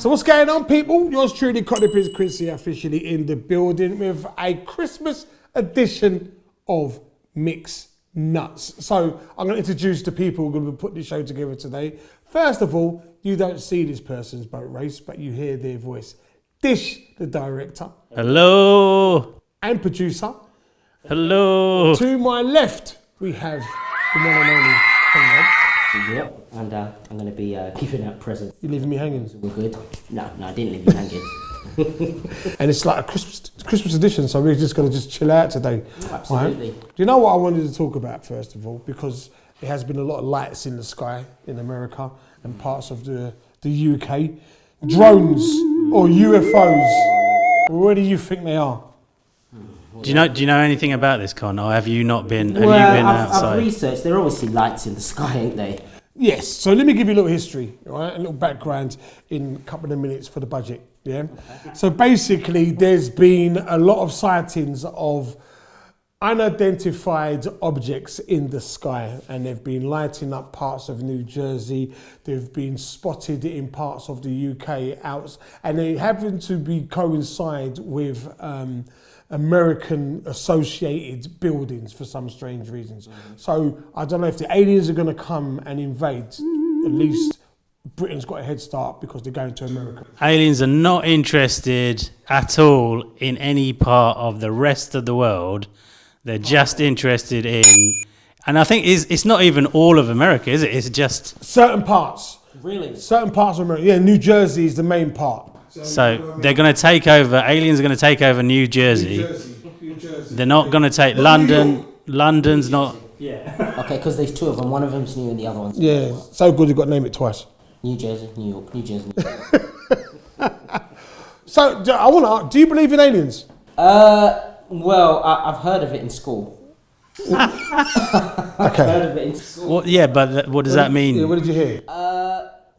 So what's going on, people? Yours truly, Cockney Prince, Quincy, officially in the building with a Christmas edition of MIXT NUTZ. So I'm going to introduce the people who are going to put this show together today. First of all, you don't see this person's boat race, but you hear their voice. Dish, the director. Hello. And producer. Hello. To my left, we have the one and only Conrad. Yep, and I'm going to be giving out presents. You leaving me hanging? We're good. No, I didn't leave you hanging. And it's like a Christmas edition, so we're just going to just chill out today. Absolutely. Right? Do you know what I wanted to talk about, first of all? Because there has been a lot of lights in the sky in America and parts of the UK. Drones or UFOs, where do you think they are? Do you know anything about this, Con, or have you not been? Have Well, you been outside? I've researched. There are obviously lights in the sky, ain't they? Yes. So let me give you a little history, right? A little background in a couple of minutes for the budget. Yeah. Okay. So basically, there's been a lot of sightings of unidentified objects in the sky, and they've been lighting up parts of New Jersey. They've been spotted in parts of the UK out, and they happen to be coincide with American associated buildings for some strange reasons. So I don't know if the aliens are going to come and invade. At least Britain's got a head start because they're going to America. Aliens are not interested at all in any part of the rest of the world. They're just interested in, and I think it's not even all of America, is it? It's just certain parts. Really? Certain parts of America. Yeah, New Jersey is the main part. So they're going to take over. Aliens are going to take over New Jersey. New Jersey. They're not going to take London. London's not. Yeah. Okay, because there's two of them. One of them's new and the other one's new. Yeah, so good you've got to name it twice. New Jersey, New York, New Jersey, New York. So I want to ask, do you believe in aliens? Well, I've heard of it in school. Okay. I've heard of it in school. What, yeah, but what does that mean? Yeah, what did you hear?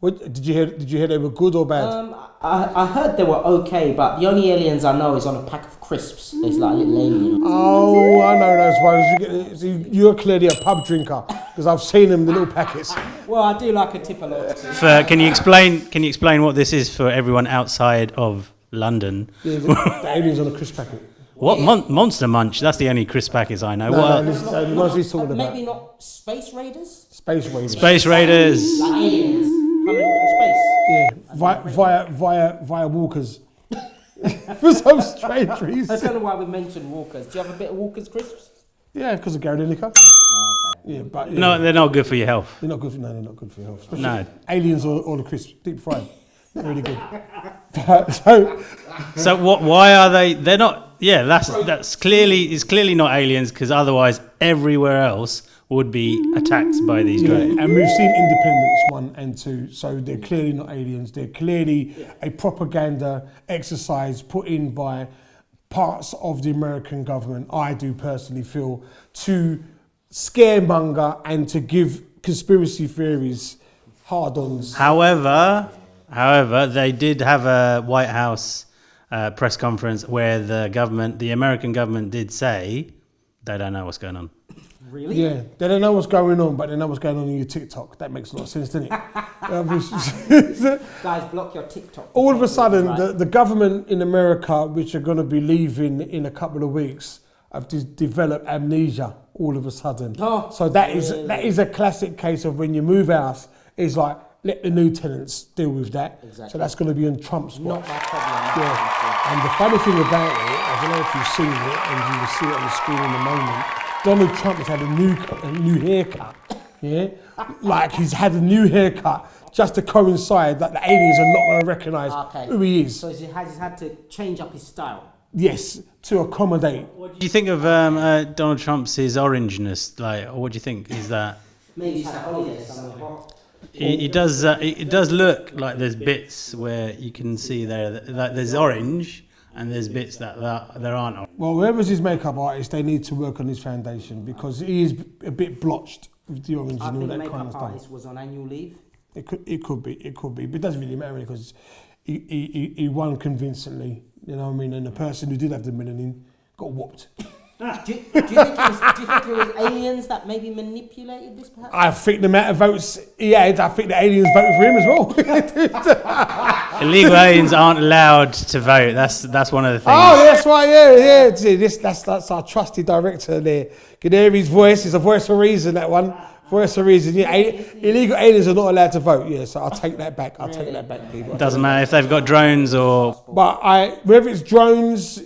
Did you hear they were good or bad? I heard they were okay, but the only aliens I know is on a pack of crisps. There's like a little alien. Oh, I know those ones. You're clearly a pub drinker because I've seen them, the little packets. Well, I do like a tip a lot. Can you explain what this is for everyone outside of London? Yeah, the aliens on a crisp packet. What Monster Munch? That's the only crisp packets I know. What he's talking about? Maybe not Space Raiders. Space Raiders. Space Raiders. Like aliens coming from space. Yeah, via walkers. For some strange reason. I don't know why we mentioned Walkers. Do you have a bit of Walkers crisps? Yeah, because of Gary Lineker. Oh, okay. Yeah, but No, they're not good for your health. they're not good. No, they're not good for your health. Especially No. aliens or the crisps, deep fried. Not really good. So what? Why are they? They're not. Yeah, that's clearly not aliens, because otherwise everywhere else would be attacked by these drones. And we've seen Independence 1 and 2, so they're clearly not aliens. They're clearly a propaganda exercise put in by parts of the American government, I do personally feel, to scaremonger and to give conspiracy theories hard-ons. However, they did have a White House press conference where the American government did say they don't know what's going on. Really? Yeah, they don't know what's going on, but they know what's going on in your TikTok. That makes a lot of sense, doesn't it? Guys, block your TikTok. All of a sudden, the government in America, which are going to be leaving in a couple of weeks, have developed amnesia all of a sudden. Oh, so that is a classic case of when you move house, it's like, let the new tenants deal with that. Exactly. So that's going to be on Trump's watch. Not my problem. Yeah. And the funny thing about it, I don't know if you've seen it, and you will see it on the screen in a moment, Donald Trump has had a new haircut. Yeah? Like he's had a new haircut just to coincide that the aliens are not going to recognise who he is. So he has had to change up his style. Yes, to accommodate. What do you think of Donald Trump's orangeness? Like, what do you think? Is that Maybe he's had a holiday somewhere. it does look like there's bits where you can see there like there's orange and there's bits that there aren't orange. Well, whoever's his makeup artist, they need to work on his foundation because he is a bit blotched with the orange and all that kind of makeup stuff. artist was on annual leave. It could be, but it doesn't really matter because he won convincingly. You know what I mean? And the person who did have the melanin got whooped. Do you think it was aliens that maybe manipulated this, perhaps? I think the amount of votes he had, I think the aliens voted for him as well. Illegal aliens aren't allowed to vote. That's one of the things. Oh, that's right, yeah. See, that's our trusted director there. You can hear his voice. It's a voice for a reason, that one. Voice for a reason. Yeah, illegal aliens are not allowed to vote. Yeah, so I'll take that back. Take that back, people. Doesn't matter if they've got drones or... But whether it's drones,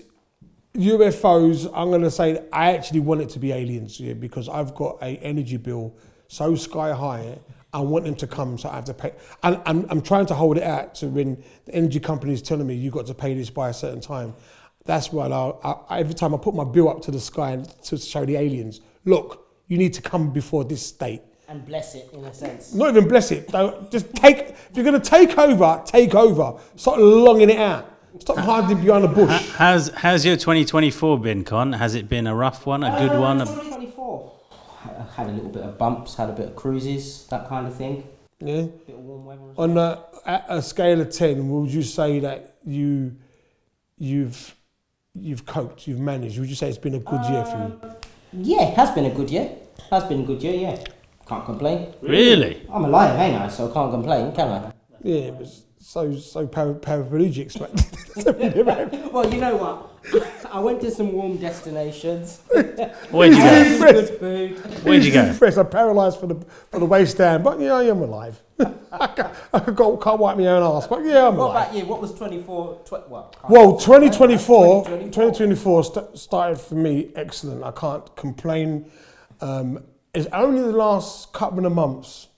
UFOs, I'm going to say I actually want it to be aliens, yeah, because I've got an energy bill so sky high. I want them to come, so I have to pay. And I'm trying to hold it out to when the energy company is telling me you got to pay this by a certain time. That's why every time I put my bill up to the sky to show the aliens, look, you need to come before this date. And bless it, in a sense. Not even bless it. Don't, just if you're going to take over, take over. Stop longing it out. Stop hiding behind the bush. How's your 2024 been, Con? Has it been a rough one, a good one? 2024. I had a little bit of bumps, had a bit of cruises, that kind of thing. Yeah. Bit of warm weather. On at a scale of 10, would you say that you've coped, you've managed? Would you say it's been a good year for you? Yeah, it has been a good year. Yeah. Can't complain. Really? I'm alive, ain't I? So I can't complain, can I? Yeah, but so paraplegics, but Well, you know what? I went to some warm destinations. Where'd you go? Good food. Where'd you go? I'm paralysed for the waist down, but yeah, I am alive. I can't wipe my own arse, but yeah, I'm What alive. about you? What was 24? Well, 2024 started for me excellent. I can't complain. It's only the last couple of months,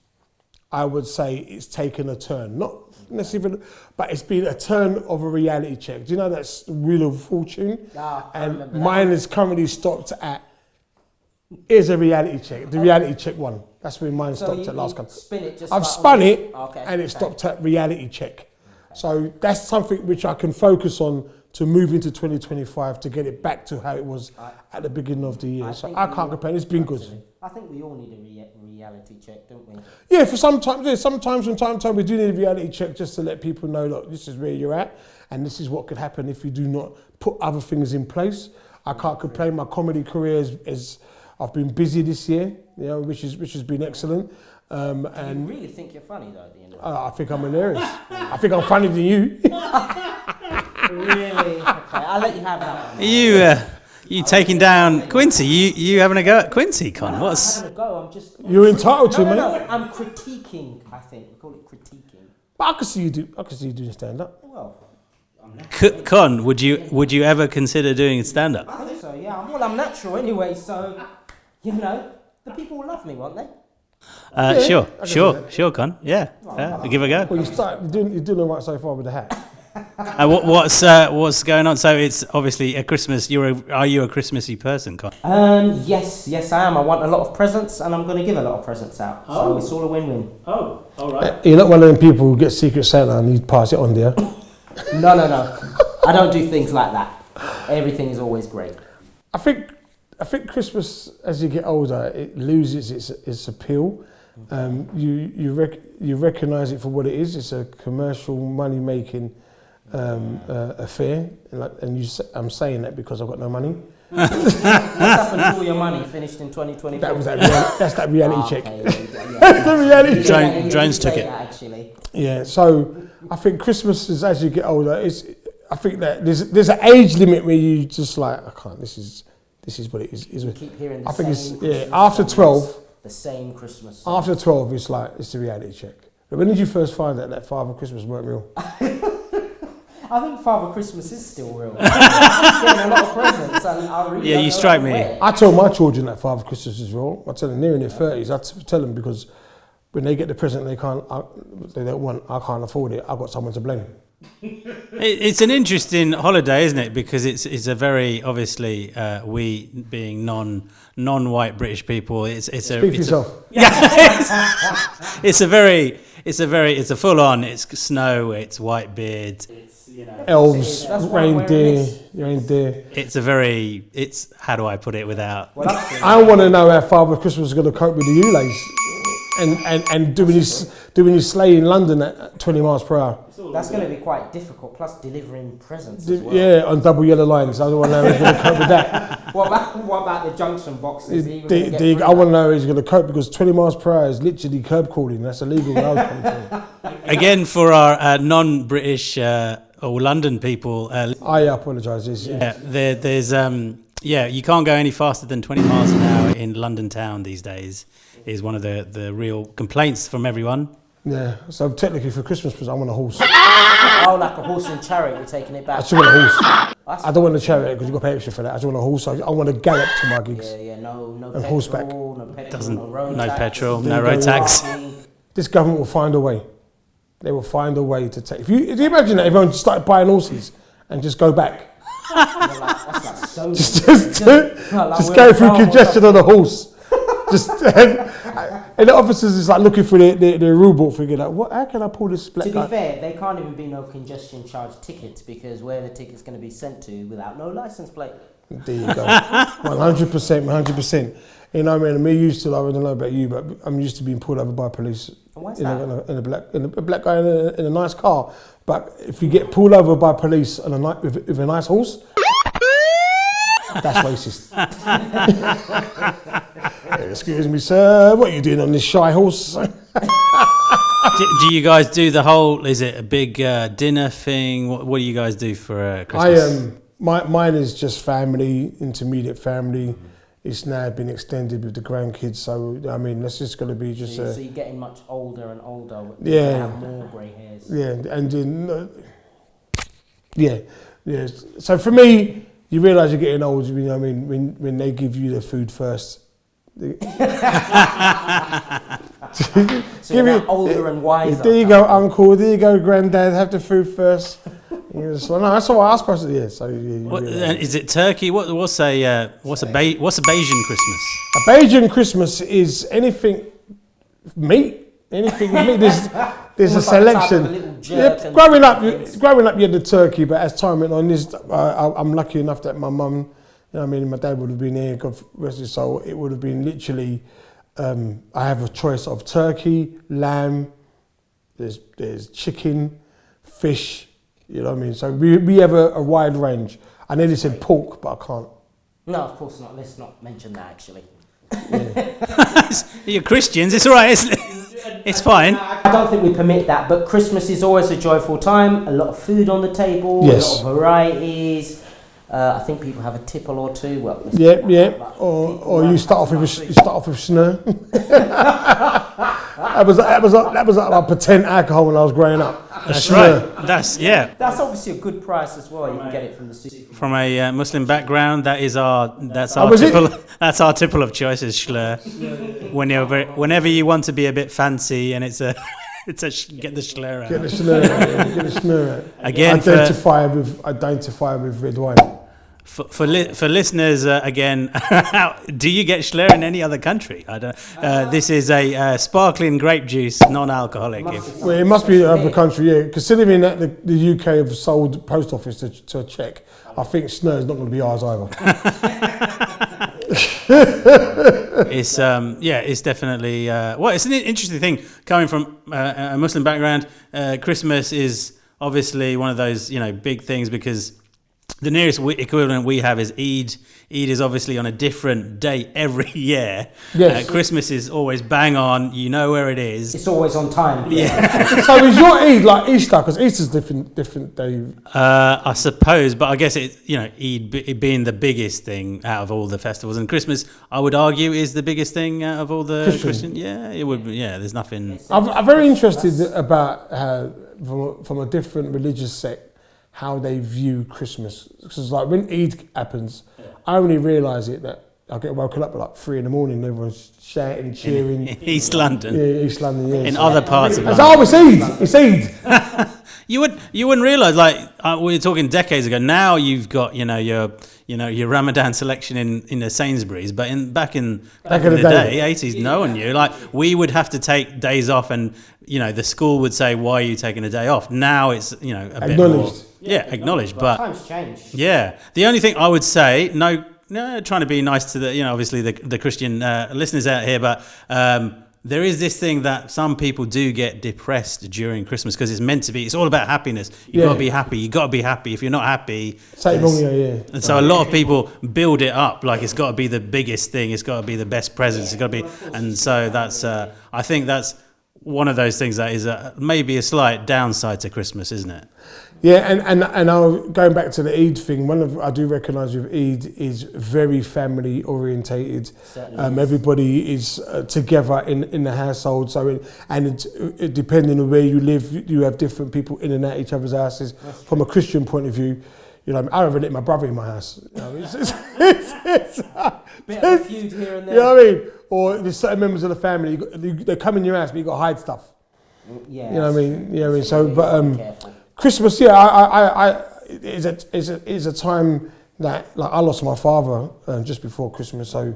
I would say, it's taken a turn. Not necessarily, but it's been a turn of a reality check. Do you know that's Wheel of Fortune? And mine is currently stopped at, here's a reality check, the reality check one. That's where mine stopped at last couple. I've spun it and it stopped at reality check. So that's something which I can focus on to move into 2025 to get it back to how it was at the beginning of the year. So I can't complain. It's been good. I think we all need a reality check, don't we? Yeah, sometimes from time to time we do need a reality check just to let people know, look, this is where you're at and this is what could happen if you do not put other things in place. I can't complain. My comedy career is I've been busy this year, you know, which has been excellent. And you really think you're funny though at the end of it? I think I'm hilarious. I think I'm funnier than you. Really? Okay, I'll let you have that one. You taking down Quincy? You having a go at Quincy, Con? What's... I'm having a go. I'm just... You're entitled to, mate. No, I'm critiquing, I think. We call it critiquing. But I can see you doing stand up. Well, Con, would you ever consider doing stand up? I think so, yeah. I'm natural anyway, so, you know, the people will love me, won't they? Sure, Con. Yeah, give it a go. Well, you're doing all right so far with the hat. What's going on? So it's obviously a Christmas. Are you a Christmassy person, Con? Yes, I am. I want a lot of presents, and I'm going to give a lot of presents out. So it's all a win-win. Oh, all right. You're not one of them people who get Secret Santa and you pass it on there. No. I don't do things like that. Everything is always great. I think Christmas, as you get older, it loses its appeal. You recognise it for what it is. It's a commercial money-making affair, I'm saying that because I've got no money. What's happened to all your money finished in 2024? That's that reality check. Okay, That's the reality check. Drones took it. Actually. Yeah, so I think Christmas is, as you get older, I think that there's an age limit where you just like, I can't. This is what it is. You keep hearing the I think same it's Christmas after songs, 12. the same Christmas. After 12, it's the reality check. But when did you first find out that Father Christmas weren't real? I think Father Christmas is still real. Getting a lot of presents, and I really don't you know strike me. where. I tell my children that Father Christmas is real. I tell them they're in their 30s. I tell them because when they get the present they don't want, I can't afford it. I've got someone to blame. It's an interesting holiday, isn't it? Because it's a very obviously we being non-white British people. It's a Speak for yourself. It's a full on. It's snow. It's white beard. Elves, reindeer. It's how do I put it without? I want to know how Father Christmas is going to cope with the Ulays. and doing his sleigh in London at 20 miles per hour. That's going to be quite difficult. Plus delivering presents as well. Yeah, on double yellow lines. I don't want to know how he's going to cope with that. What about the junction boxes? I want to know how he's going to cope because 20 miles per hour is literally curb crawling. That's illegal where I was coming from. Again, for our non-British or London people, I apologise. there's you can't go any faster than 20 miles an hour in London town these days. Is one of the real complaints from everyone. Yeah, so technically for Christmas present, I want a horse. Oh, like a horse and chariot, you're taking it back. I just want a horse. I don't want a chariot because you've got to pay extra for that. I just want a horse. I want to gallop to my gigs. No and petrol, horseback. no petrol, No petrol, no road tax. This government will find a way. They will find a way to take. If you imagine that everyone started buying horses and just go back. That's like just go through congestion on a horse. And the officers is like looking for the rule book, figuring out how can I pull this black To guy? be fair, there can't even be no congestion charge tickets because where the ticket's going to be sent to without no license plate. There you go. 100%. You know, I used to, I don't know about you, but I'm used to being pulled over by police. And why's that? In a black guy in a nice car. But if you get pulled over by police with a nice horse, that's racist. Excuse me, sir. What are you doing on this shy horse? Do you guys do the whole? Is it a big dinner thing? What do you guys do for Christmas? Mine is just family, intermediate family. It's now been extended with the grandkids, so I mean, that's just going to be just. So you're getting much older and older. Yeah. You have more grey hairs. Yeah, and yeah. So for me, you realise you're getting old. You know, I mean, when they give you the food first. So you're older and wiser. There you go, uncle. There you go, granddad. Have the food first. So, no, that's what I was supposed to. Yeah. So is it turkey? What's a Bayesian Christmas? A Bayesian Christmas is anything meat. Anything with meat. There's a selection. Growing up, you had the turkey, but as time went on, I'm lucky enough that my mum. You know what I mean, my dad would have been here, God rest his soul. It would have been literally, I have a choice of turkey, lamb, there's chicken, fish, you know what I mean? So we have a wide range. I nearly said pork, but I can't. No, of course not. Let's not mention that, actually. Yeah. You're Christians, it's all right, it's fine. I don't think we permit that, but Christmas is always a joyful time. A lot of food on the table, yes. A lot of varieties. I think people have a tipple or two. Well, or you start off with snare. that was like my pretend alcohol when I was growing up. That's right. That's obviously a good price as well. You can get it from the city. From a Muslim background, that's our tipple of choice is schlur. Whenever you want to be a bit fancy, and it's a get the schlur out. Get the schlur out. Again, identify with red wine. For listeners, again, do you get schlur in any other country? I don't. This is a sparkling grape juice, non-alcoholic. It must be other country, yeah. Considering that the UK have sold post office to a Czech, I think snur is not going to be ours either. It's definitely it's an interesting thing coming from a Muslim background. Christmas is obviously one of those big things because the nearest equivalent we have is Eid. Eid is obviously on a different date every year. Yes. Christmas is always bang on. You know where it is. It's always on time. Yeah. So is your Eid like Easter? Because Easter's different day. I suppose, but I guess Eid being the biggest thing out of all the festivals, and Christmas, I would argue, is the biggest thing out of all the Christian. Yeah, it would. Yeah, there's nothing. I'm very interested about from a different religious sect. How they view Christmas. Because like when Eid happens, I only realise it that I get woken up at like 3 a.m. and everyone's shouting, cheering. East London. Yeah, East London, yeah. In other parts of London. It's Eid. It's Eid. You wouldn't realise, like we were talking decades ago. Now you've got your Ramadan selection in the Sainsbury's, but back in the day, 80s, no one knew. Like we would have to take days off, and the school would say, "Why are you taking a day off?" Now it's a bit more. Yeah, acknowledged, but times change. Yeah, the only thing I would say, no, trying to be nice to the obviously the Christian listeners out here, but there is this thing that some people do get depressed during Christmas because it's meant to be. It's all about happiness. You got to be happy. You got to be happy. If you're not happy, and so a lot of people build it up like it's got to be the biggest thing. It's got to be the best presents. It's got to be, and so that's. I think that's one of those things that is maybe a slight downside to Christmas, isn't it? Yeah, and going back to the Eid thing, I do recognise with Eid is very family orientated. Everybody is together in the household. So it depending on where you live, you have different people in and out each other's houses. From a Christian point of view, you know, I haven't let my brother in my house. You know, it's bit of a feud here and there. You know what I mean? Or there's certain members of the family they come in your house, but you got to hide stuff. Yeah, you know what I mean? You know what I mean? So, careful. Christmas, yeah, is a time that, like, I lost my father just before Christmas, so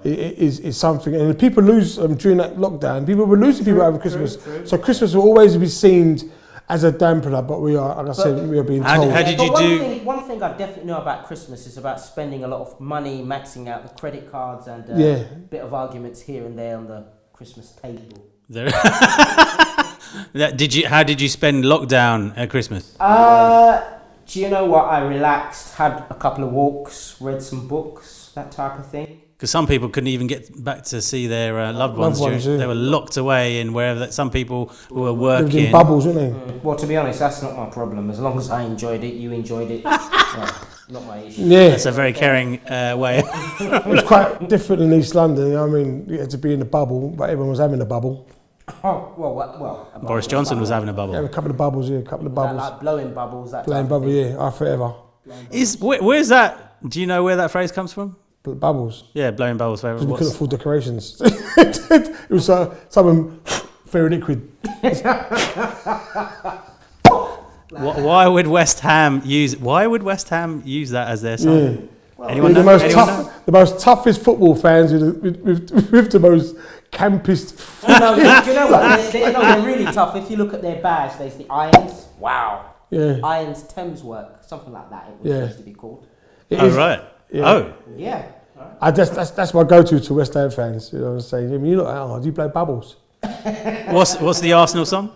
it is something. And people lose during that lockdown. People were losing people over Christmas, so Christmas will always be seen as a dampener. But we are, like I said, we are being told. How did you do? One thing I definitely know about Christmas is about spending a lot of money, maxing out the credit cards, and a bit of arguments here and there on the Christmas table. How did you spend lockdown at Christmas? Do you know what? I relaxed, had a couple of walks, read some books, that type of thing. Because some people couldn't even get back to see their loved ones. They were locked away in wherever. Some people who were working. Lived in bubbles, weren't they? Well, to be honest, that's not my problem. As long as I enjoyed it, you enjoyed it. Not my issue. Yeah, that's a very caring way. It was quite different in East London. I mean, you had to be in a bubble, but everyone was having a bubble. Oh, well. Boris Johnson was having a bubble. Yeah, a couple of bubbles, yeah, a couple of bubbles. Like blowing bubbles, that blowing bubble, yeah, forever. Where's that? Do you know where that phrase comes from? Bubbles. Yeah, blowing bubbles forever. We couldn't afford decorations. It was someone very liquid. Why would West Ham use that as their sign? Yeah. Well, anyone the know? The most toughest football fans with the most campest. No, do you know what? They're really tough. If you look at their badge, there's the Irons. Wow. Yeah. Irons Thames Work, something like that. It was supposed to be called. Right. Yeah. Oh. Yeah. That's my go-to to West Ham fans. You know what I'm saying? I mean, you look, do you play bubbles? What's the Arsenal song?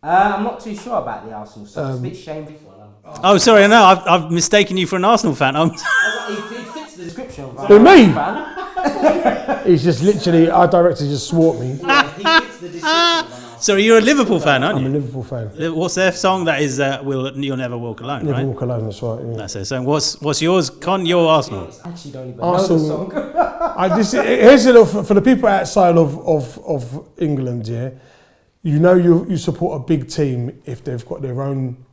I'm not too sure about the Arsenal song. It's a bit shameful. Oh, sorry, no, I've mistaken you for an Arsenal fan. He fits the description. Who, me? He's just literally, our director just swore me. Yeah, he fits the description. So you're a Liverpool fan, aren't you? I'm a Liverpool fan. What's their song? That is, You'll Never Walk Alone, Never right? walk alone, that's right. Yeah. That's it. So what's yours, Con? Your Arsenal. I actually don't even Arsenal, know the song. Here's a little, for the people outside of England, yeah, you know you support a big team if they've got their own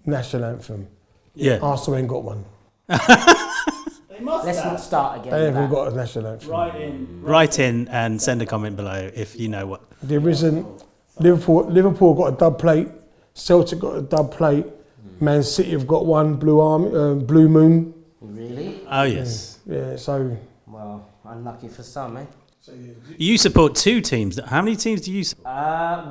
national anthem. Yeah. Arsenal ain't got one. Let's not start again. They haven't got a national anthem. Write in and send a comment below if you know what. There isn't. Liverpool got a dub plate. Celtic got a dub plate. Man City have got one. Blue Moon. Really? Oh yes. Yeah. So. Well, unlucky for some, eh? You support two teams. How many teams do you support?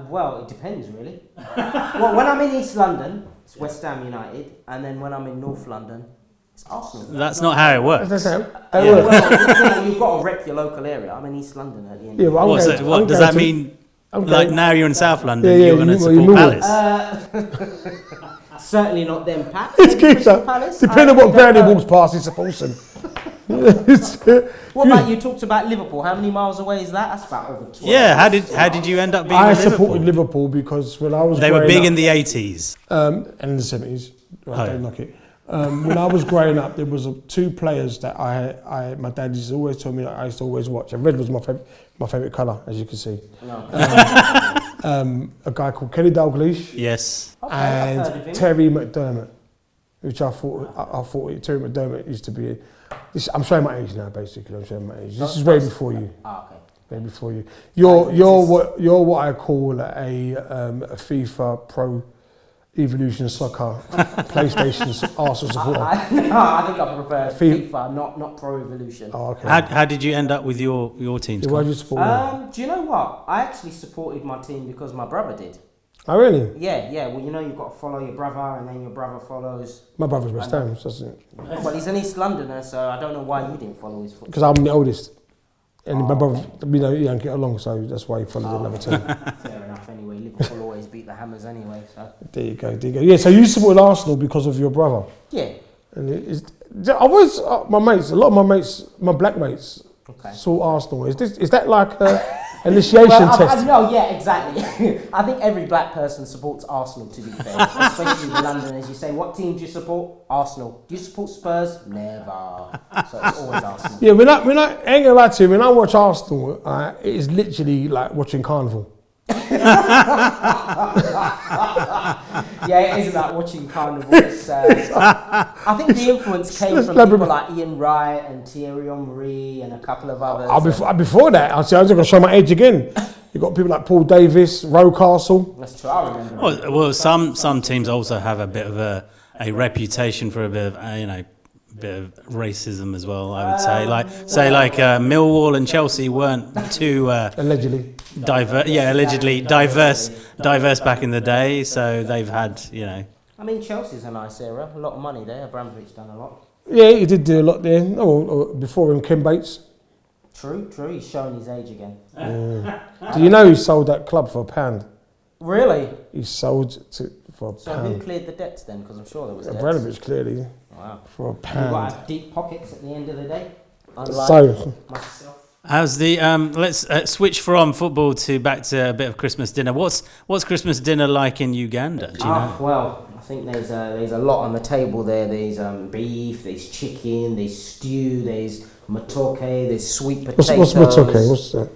Well, it depends really. Well, when I'm in East London, it's West Ham United, and then when I'm in North London, it's Arsenal. That's not how it works. Well, you've got to rep your local area. I'm in East London at the end. Yeah, well, What does that mean? Like now you're in South London, you're going to support Palace. Certainly not them, Pat. Depending on what ground he walks past, he supports them. What about you? Talked about Liverpool. How many miles away is that? That's about over 12. Yeah, how did you end up being I with Liverpool? supported Liverpool because when I was They were big up, in the 80s. and in the 70s. I don't knock it. When I was growing up, there was two players that my dad used to always tell me that I used to always watch. And red was my favourite colour, as you can see. No. A guy called Kenny Dalglish. Yes. And Terry McDermott, which I thought Terry McDermott used to be. I'm showing my age now, basically. I'm showing my age. This is way before you. Okay. Way before you. You're what I call a FIFA Pro Evolution Soccer PlayStation Arsenal supporter. I think I prefer FIFA, not Pro Evolution. Oh, okay. How did you end up with your teams? Why did you support them? Do you know what? I actually supported my team because my brother did. Oh, really? Yeah. Well, you've got to follow your brother, and then your brother follows. My brother's West Ham, doesn't it? Well, he's an East Londoner, so I don't know why you didn't follow his footsteps. Because I'm the oldest. And my brother, you know, he don't get along, so that's why he followed another team. Fair enough. Anyway, Liverpool always beat the Hammers anyway. So There you go. Yeah, so you supported Arsenal because of your brother. yeah. And I was my mates. A lot of my mates, my black mates, Okay. saw Arsenal. Is that like a initiation Well, test? no, yeah, exactly. I think every black person supports Arsenal, to be fair, especially in London. As you say, what team do you support? Arsenal. Do you support Spurs? Never. So it's always Arsenal. Yeah, when I ain't gonna lie to you, when I watch Arsenal, it is literally like watching Carnival. Yeah, it is about watching Carnival. I think the influence came from people like Ian Wright and Thierry Henry and a couple of others. Before that, I was gonna show my age again. You got people like Paul Davis, Rocastle. That's true. I remember. Well, some teams also have a bit of a reputation for a bit of bit of racism as well. I would say, like Millwall and Chelsea weren't too Allegedly. allegedly diverse back in the day. So they've had, I mean, Chelsea's a nice era. A lot of money there. Abramovich done a lot. Yeah, he did do a lot there. Oh, before him, Ken Bates. True. He's showing his age again. Do you know he sold that club for £1? Really? He sold for So who £1. cleared the debts then? Because I'm sure there was debts. Abramovich clearly Wow. for You've got to £1. have deep pockets at the end of the day. Unlike So myself. how's the let's switch from football back to a bit of Christmas dinner. What's Christmas dinner like in Uganda? Do you know? Well, I think there's a lot on the table there. There's beef, there's chicken, there's stew, there's matoke, there's sweet potatoes. what's matoke? What's that?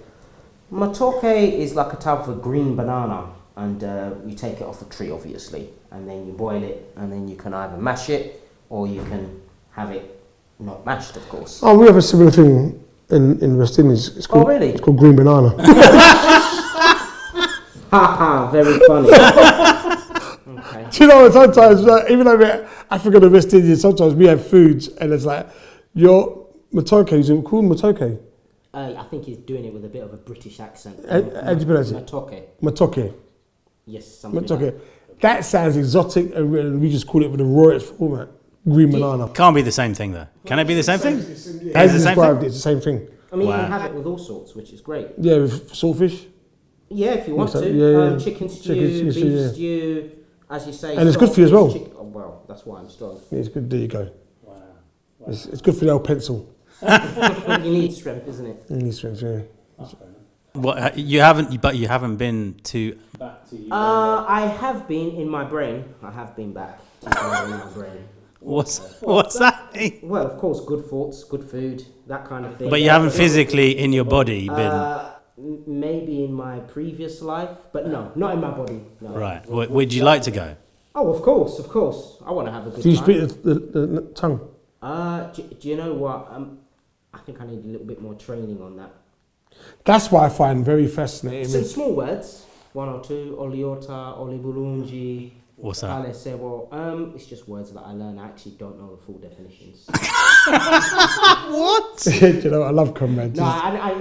Matoke is like a type of a green banana, and you take it off the tree, obviously, and then you boil it, and then you can either mash it or you can have it not mashed, of course. Oh, we have a similar thing in West Indies. It's called, really? It's called green banana. Haha, very funny. Okay. Do you know what, sometimes, even though we're African and West Indian, sometimes we have foods and it's like, your matoke, is it called matoke? I think he's doing it with a bit of a British accent. How do you pronounce it? Matoke. Matoke. Yes, something like Matoke. That sounds exotic and we just call it with the rawest format. Green banana. Can't be the same thing though. Can it be the same thing? As Is it the same described, thing? it's the same thing. I mean, Wow. you can have it with all sorts, which is great. Yeah, with saltfish. Yeah, if you want Mix to. up, yeah. Chicken stew, Chicken stew, beef yeah. stew, as you say. And it's good for you as well. Oh, well, that's why I'm strong. Yeah, it's good. There you go. It's good for the old pencil. You need strength, isn't it? You need strength, yeah. What you haven't been to. I have been in my brain. I have been back in my brain. What's that mean? Well, of course, good thoughts, good food, that kind of thing. But you haven't physically in your body been. Maybe in my previous life, but no, not in my body. No. Right. Would you like to go? Oh, of course. I want to have a good Do you time. speak the tongue? Do you know what? I think I need a little bit more training on that. That's what I find very fascinating. Some small words, one or two. Oliota, Olibulunji. What's that? Ale sebo. It's just words that I learn. I actually don't know the full definitions. What? You know, I love Conrad. No,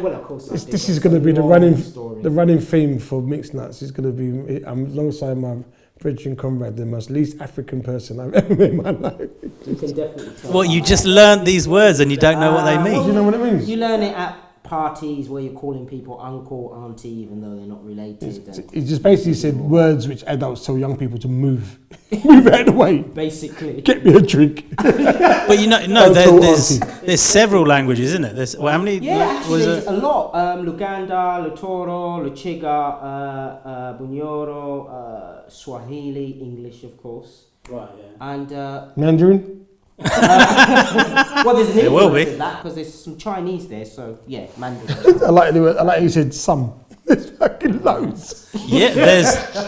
well, of course. This is going to be the running theme for Mixed Nuts. It's going to be alongside my brethren Conrad, the most least African person I've ever met in my life. You can definitely tell. Well, you just learnt these words and you don't know what they Do you mean. know what it means? You learn it at parties where you're calling people uncle, auntie, even though they're not related. He just basically said words which adults tell young people to move. Move out of the way. Basically. Get me a drink. But you know, no, there's several languages, isn't it? There's how many? Yeah, actually, there's a lot. Luganda, Lutoro, Luchiga, Bunyoro, Swahili, English, of course. Right. Yeah. And Mandarin? well, there's an There will be. influence in that because there's some Chinese there. So yeah, Mandarin. I like how you said some. There's fucking loads. Yeah,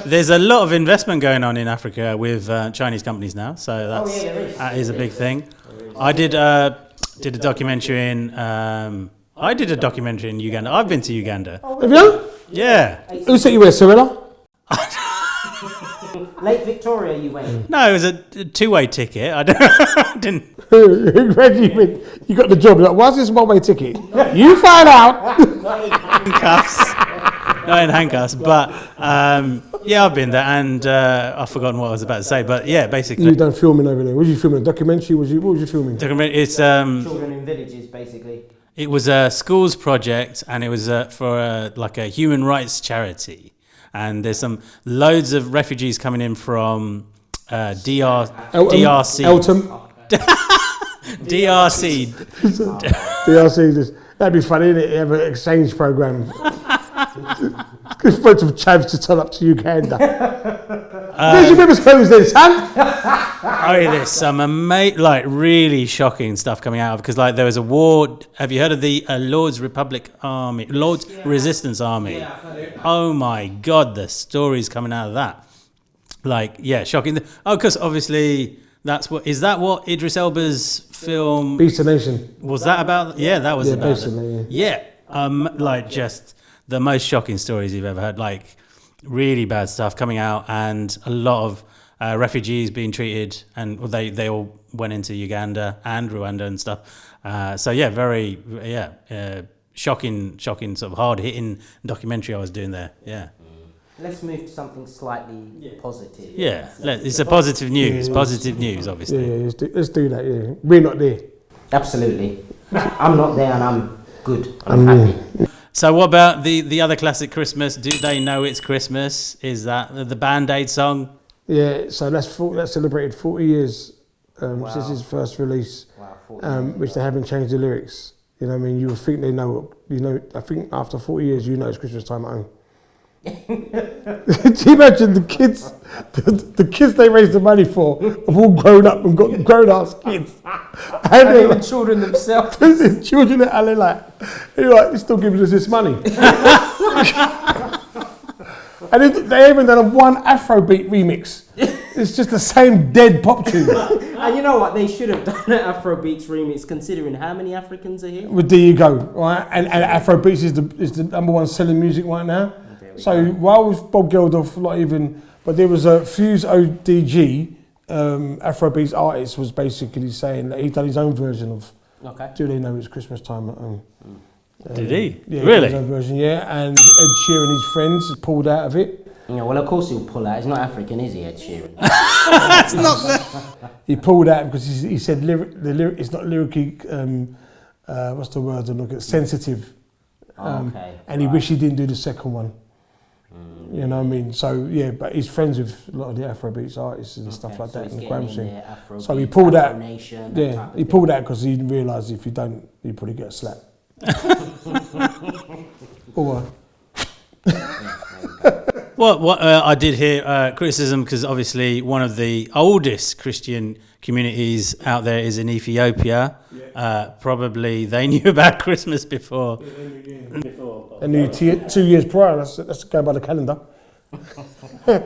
there's a lot of investment going on in Africa with Chinese companies now, so that is a big thing. I did a documentary in Uganda. I've been to Uganda. Have you? Yeah. Who sent you where, Cirilla? Lake Victoria, you went. No, it was a two-way ticket. I didn't. Reggie, you got the job. Like, why's this one-way ticket? You find out. Handcuffs. Not in handcuffs, but yeah, I've been there, and I've forgotten what I was about to say. But yeah, basically, You've done filming over there. What was you filming? A documentary? What was you filming? it's Children in villages, basically. It was a schools project, and it was for like a human rights charity. And there's loads of refugees coming in from DRC. Elton. DRC. DRC. That'd be funny, innit? You have an exchange program. Good bunch of chavs to turn up to Uganda. Where's your members clothes then, son? There's some really shocking stuff coming out of, because like there was a war. Have you heard of the Lord's Resistance Army? Oh my God, the stories coming out of that. Shocking. Because obviously is that what Idris Elba's film Beast of Nation. Was that about? Yeah, that was about basically, it. Just the most shocking stories you've ever heard. Like really bad stuff coming out, and a lot of refugees being treated, and they all went into Uganda and Rwanda and stuff. Shocking sort of hard hitting documentary I was doing there. Yeah. Let's move to something slightly positive. Yeah, it's a positive news. Positive news, obviously. Yeah, let's do that. Yeah, we're not there. Absolutely. I'm not there, and I'm good. I'm happy. So what about the other classic Christmas? Do they know it's Christmas? Is that the Band-Aid song? Yeah, so that's celebrated 40 years since his first release, which they haven't changed the lyrics. You know what I mean? You would think they know, I think after 40 years, it's Christmas time at home. Do you imagine the kids, the kids they raised the money for have all grown up and got grown-ass kids. And even children themselves. Children are they're like, still giving us this money. And they haven't done one Afrobeat remix. It's just the same dead pop tune. And you know what? They should have done an Afrobeats remix, considering how many Africans are here. Well, there you go, right? And Afrobeats is the number one selling music right now. So while Bob Geldof, not even, but there was a Fuse ODG, Afrobeats artist, was basically saying that he'd done his own version of Do They Know It's Christmas Time at Home. Did he? Yeah, really? His own version, yeah. And Ed Sheeran and his friends pulled out of it. Yeah, well, of course he'll pull out. He's not African, is he, Ed Sheeran? That's not. He pulled out because he said the lyric it's not lyrically, what's the word I'm looking at? Sensitive. And he wished he didn't do the second one. You know what I mean? So yeah, but he's friends with a lot of the Afrobeats artists and stuff like that in the grime scene. So he pulled out. Yeah, he pulled out because he realised if you don't, you probably get a slap. Or what I did hear criticism, because obviously one of the oldest Christian communities out there is in Ethiopia. Probably they knew about Christmas before. They knew 2 years prior. Let's go by the calendar. They're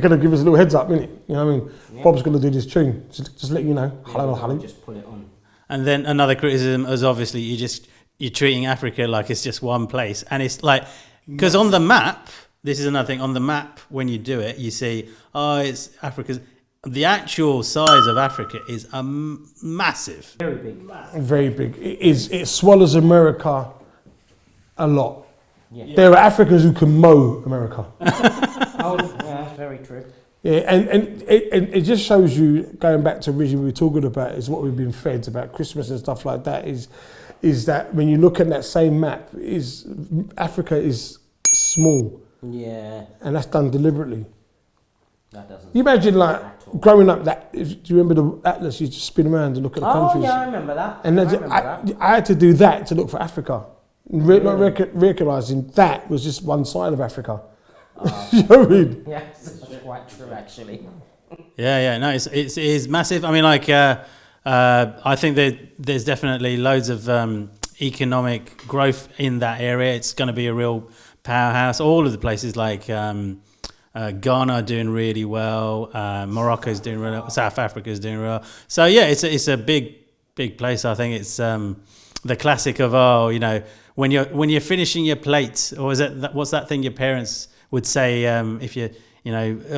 going to give us a little heads up, innit? You know what I mean? Yeah. Bob's going to do this tune. Just let you know. Yeah, just put it on. And then another criticism is obviously you're treating Africa like it's just one place, and it's like, because on the map, this is another thing. On the map, when you do it, you see, it's Africa's. The actual size of Africa is massive. Very big. Very big. It swallows America a lot. Yeah. There are Africans who can mow America. That's very true. Yeah, and it just shows you, going back to originally we were talking about, is what we've been fed about Christmas and stuff like that, is that when you look at that same map, Africa is small. Yeah. And that's done deliberately. That doesn't. You imagine growing up, do you remember the atlas? You just spin around and look at the countries. Oh yeah, I remember that. And I had to do that to look for Africa, not recognising that was just one side of Africa. You know what I mean? Yeah, that's quite true actually. Yeah, no, it is massive. I mean, I think that there's definitely loads of economic growth in that area. It's going to be a real powerhouse. All of the places like Ghana are doing really well. Morocco's doing really well. South Africa's doing really well. So yeah, it's a big place. I think it's the classic of when you're finishing your plate, or is it what's that thing your parents would say if you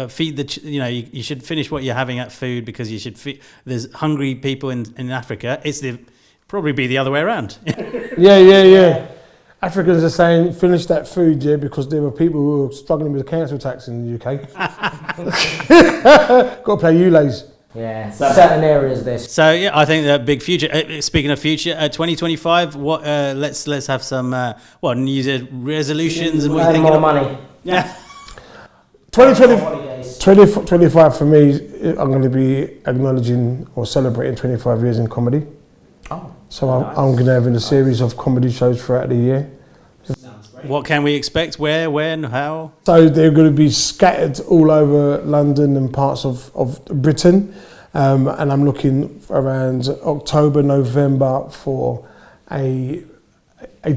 feed you should finish what you're having at food because you should feed. There's hungry people in Africa. Probably be the other way around. Yeah. Africans are saying, finish that food, because there were people who were struggling with the council tax in the UK. Got to pay ULAs. Yeah, certain areas there's. So yeah, I think that big future. Speaking of future, 2025. What? Let's have some New Year's resolutions and what you Earn think. more money. Yeah. 2025 for me, I'm going to be acknowledging or celebrating 25 years in comedy. Oh. So nice. I'm going to have a series of comedy shows throughout the year. What can we expect? Where, when, how? So they're going to be scattered all over London and parts of Britain. And I'm looking around October, November for a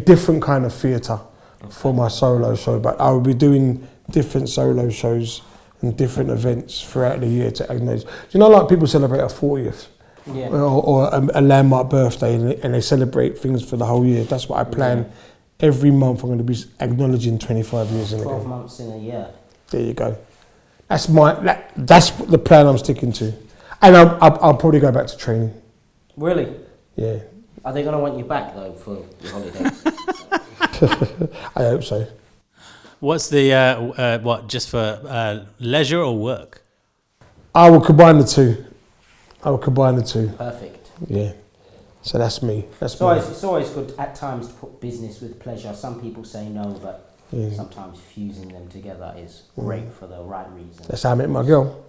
different kind of theatre for my solo show. But I will be doing different solo shows and different events throughout the year to acknowledge. Like people celebrate a 40th or a landmark birthday and they celebrate things for the whole year. That's what I plan. Yeah. Every month I'm going to be acknowledging 25 years in 12 months in a year. There you go. That's the plan I'm sticking to. And I'll probably go back to training. Really? Yeah. Are they going to want you back though for your holidays? I hope so. What's the just for leisure or work? I will combine the two. Perfect. Yeah. So that's me. It's always good at times to put business with pleasure. Some people say no, but sometimes fusing them together is great for the right reason. That's how I met my girl.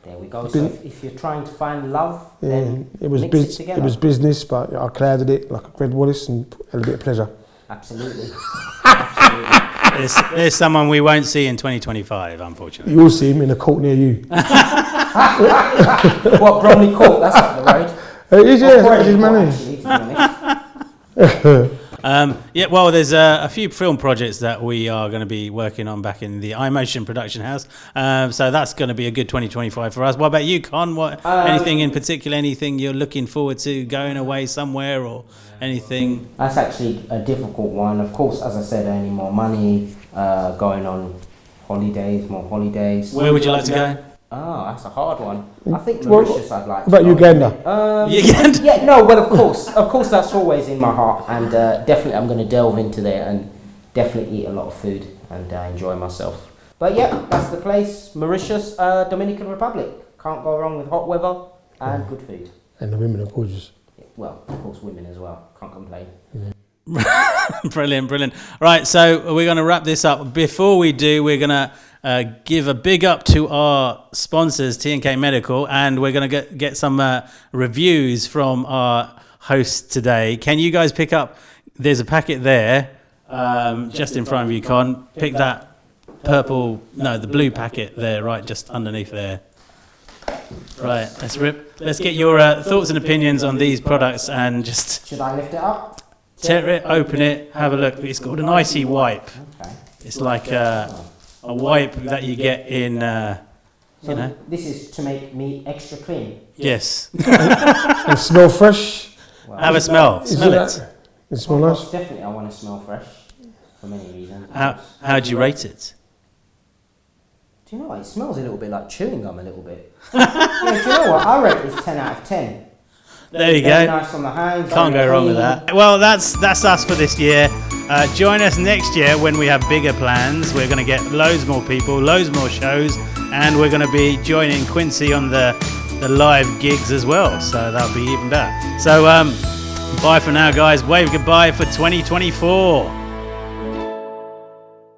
There we go. So if you're trying to find love, then it was mix it together. It was business, but I clouded it like a Red Wallace and had a bit of pleasure. Absolutely. There's someone we won't see in 2025, unfortunately. You'll see him in a court near you. What, Bromley Court? That's up the road. It is, That's his money. Actually, to be honest. Well, there's a few film projects that we are going to be working on back in the iMotion production house. So that's going to be a good 2025 for us. What about you, Con? Anything in particular? Anything you're looking forward to going away somewhere or anything? That's actually a difficult one. Of course, as I said, earning more money, going on more holidays. Where would you like to go? Oh, that's a hard one. I think Mauritius I'd like to go. About Uganda? Uganda? Yeah, no, well, of course that's always in my heart, and definitely I'm going to delve into there and definitely eat a lot of food and enjoy myself. But yeah, that's the place, Mauritius, Dominican Republic. Can't go wrong with hot weather and good food. And the women are gorgeous. Well, of course, women as well. Can't complain. Brilliant. Right, so we're going to wrap this up. Before we do, we're going to give a big up to our sponsors, T&K Medical, and we're going to get some reviews from our host today. Can you guys pick up? There's a packet there, just in front of you, Con. Pick that the blue packet there, right, just underneath there. Right, let's get your thoughts and opinions on these products and just... Should I lift it up? Tear it, open it, have a look. It's called an icy wipe. Okay. It's like a wipe that you get in, This is to make me extra clean? Yes. And smell fresh? Well, have a smell. Smell it. It smells nice? Definitely, I want to smell fresh for many reasons. How do you rate it? Do you know what? It smells a little bit like chewing gum a little bit. Yeah, do you know what? I rate this 10 out of 10. There you Very go. nice on the hands. Can't go wrong with that. Well, that's us for this year. Join us next year when we have bigger plans. We're going to get loads more people, loads more shows, and we're going to be joining Quincy on the live gigs as well. So that'll be even better. So bye for now, guys. Wave goodbye for 2024.